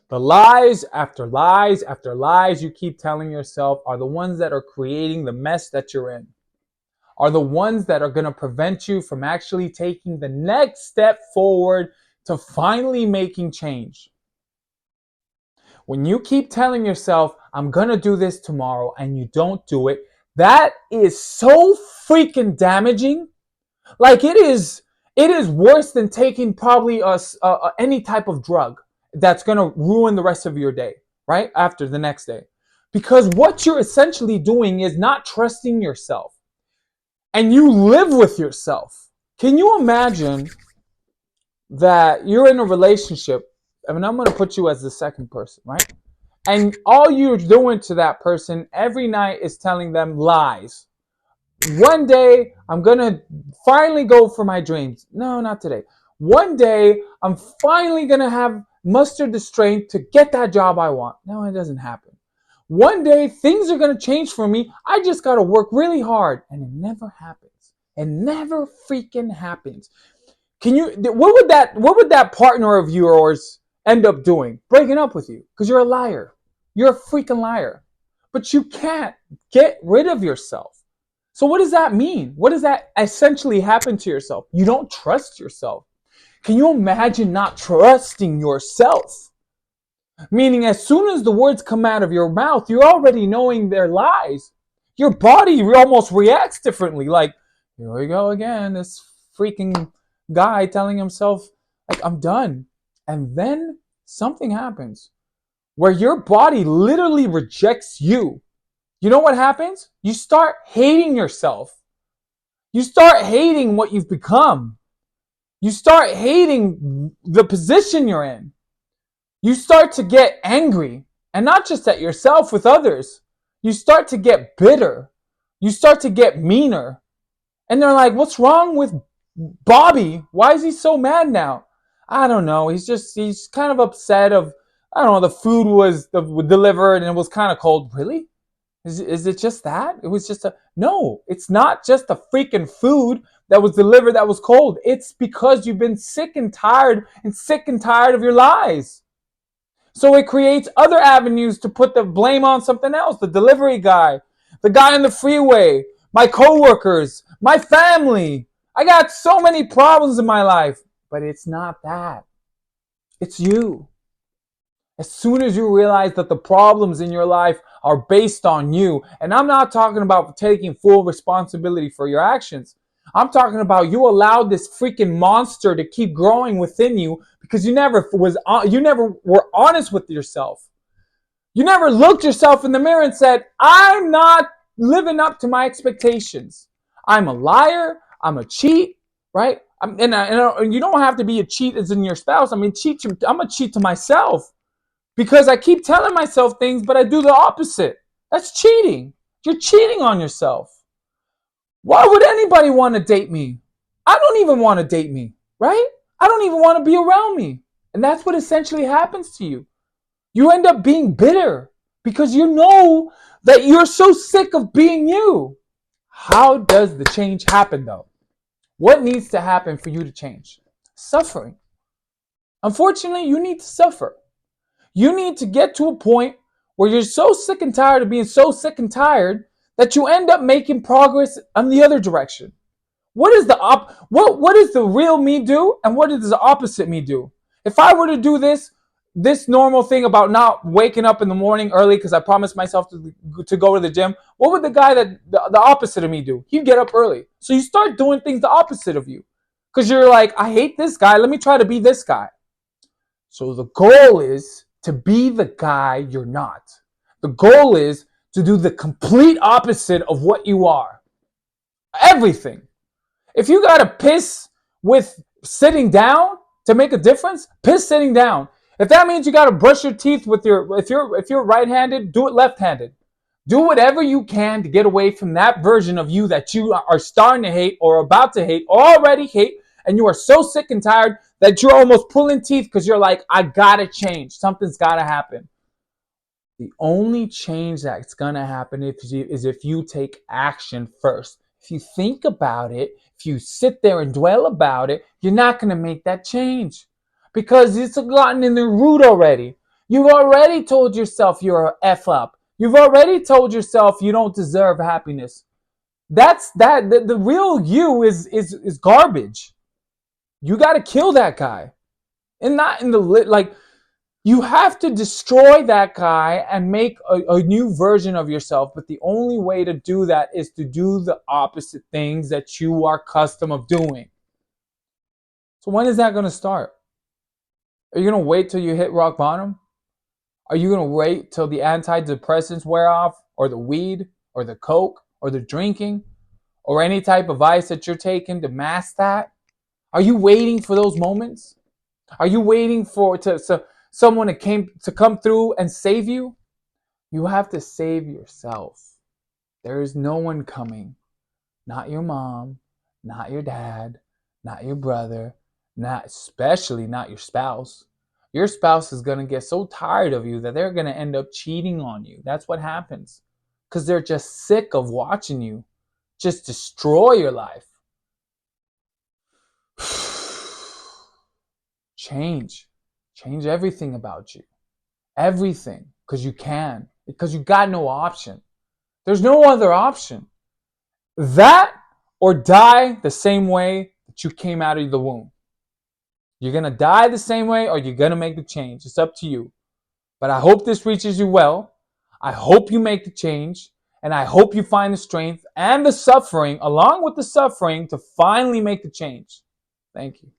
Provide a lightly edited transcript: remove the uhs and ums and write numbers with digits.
The lies after lies after lies you keep telling yourself are the ones that are creating the mess that you're in, are the ones that are going to prevent you from actually taking the next step forward to finally making change. When you keep telling yourself, I'm going to do this tomorrow, and you don't do it, that is so freaking damaging. Like it is worse than taking probably any type of drug that's going to ruin the rest of your day, right? After the next day. Because what you're essentially doing is not trusting yourself. And you live with yourself. Can you imagine that you're in a relationship? I mean, I'm going to put you as the second person, right? And all you're doing to that person every night is telling them lies. One day, I'm going to finally go for my dreams. No, not today. One day, I'm finally going to have mustered the strength to get that job I want. No, it doesn't happen. One day, things are going to change for me. I just got to work really hard. And it never happens. It never freaking happens. What would that partner of yours end up doing? Breaking up with you because you're a liar. You're a freaking liar. But you can't get rid of yourself. So what does that mean? What does that essentially happen to yourself? You don't trust yourself. Can you imagine not trusting yourself? Meaning as soon as the words come out of your mouth, you're already knowing they're lies. Your body almost reacts differently. Like, here we go again, this freaking guy telling himself, like, I'm done. And then something happens where your body literally rejects you. You know what happens? You start hating yourself. You start hating what you've become. You start hating the position you're in. You start to get angry, and not just at yourself, with others. You start to get bitter. You start to get meaner. And they're like, what's wrong with Bobby? Why is he so mad now? I don't know. He's kind of upset of, I don't know, the food was delivered and it was kind of cold. Really? Is it just that? It was just no, it's not just the freaking food that was delivered that was cold. It's because you've been sick and tired of your lies. So it creates other avenues to put the blame on something else. The delivery guy, the guy on the freeway, my coworkers, my family. I got so many problems in my life, but it's not that. It's you. As soon as you realize that the problems in your life are based on you, and I'm not talking about taking full responsibility for your actions. I'm talking about you allowed this freaking monster to keep growing within you because you never were honest with yourself. You never looked yourself in the mirror and said, I'm not living up to my expectations. I'm a liar. I'm a cheat, right? And you don't have to be a cheat as in your spouse. I mean, I'm a cheat to myself because I keep telling myself things, but I do the opposite. That's cheating. You're cheating on yourself. Why would anybody want to date me? I don't even want to date me, right? I don't even want to be around me. And that's what essentially happens to you. You end up being bitter because you know that you're so sick of being you. How does the change happen though? What needs to happen for you to change? Suffering. Unfortunately, you need to suffer. You need to get to a point where you're so sick and tired of being so sick and tired that you end up making progress on the other direction. What is what does the real me do, and what does the opposite me do? If I were to do this normal thing about not waking up in the morning early because I promised myself to go to the gym, what would the guy that the opposite of me do? He'd get up early. So you start doing things the opposite of you because you're like, I hate this guy. Let me try to be this guy. So the goal is to be the guy you're not. The goal is to do the complete opposite of what you are. Everything. If you gotta piss with sitting down to make a difference, piss sitting down. If that means you gotta brush your teeth with if you're right-handed, do it left-handed. Do whatever you can to get away from that version of you that you are starting to hate or about to hate, or already hate, and you are so sick and tired that you're almost pulling teeth because you're like, I gotta change. Something's gotta happen. The only change that's gonna happen is if you take action first. If you think about it, if you sit there and dwell about it, you're not gonna make that change because it's gotten in the root already. You've already told yourself you're a F up. You've already told yourself you don't deserve happiness. That's that the real you is garbage. You got to kill that guy. And not in the like you have to destroy that guy and make a new version of yourself, but the only way to do that is to do the opposite things that you are accustomed of doing. So when is that going to start? Are you going to wait till you hit rock bottom? Are you going to wait till the antidepressants wear off, or the weed, or the coke, or the drinking, or any type of vice that you're taking to mask that? Are you waiting for those moments? Are you waiting for someone to come through and save you? You have to save yourself. There is no one coming. Not your mom, not your dad, not your brother, especially not your spouse. Your spouse is going to get so tired of you that they're going to end up cheating on you. That's what happens. Because they're just sick of watching you just destroy your life. Change everything about you. Everything. Because you can. Because you got no option. There's no other option. That or die the same way that you came out of the womb. You're going to die the same way, or you're going to make the change. It's up to you. But I hope this reaches you well. I hope you make the change. And I hope you find the strength and the suffering, along with the suffering, to finally make the change. Thank you.